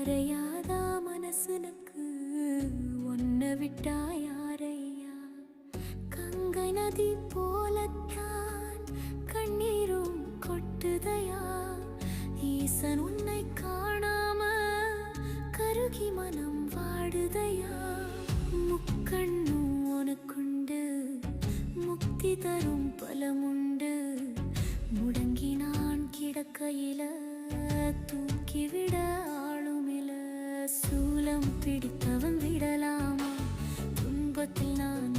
கரையாதா மனசுனுக்கு ஒன்ன விட்டா யாரையா? கங்கை நதி போலத்தான் கண்ணீரும் கொட்டுதையா? ஈசன் உன்னை காணாம கருகி மனம் வாடுதையா? முக்கண்ணும் உனக்குண்டு முக்தி தரும் பலமுண்டு. முடங்கி நான் கிடக்கையில தூக்கிவிட ஆளுமில. சூலம் பிடித்தவன் விடலாமா? துன்பத்தில் நான்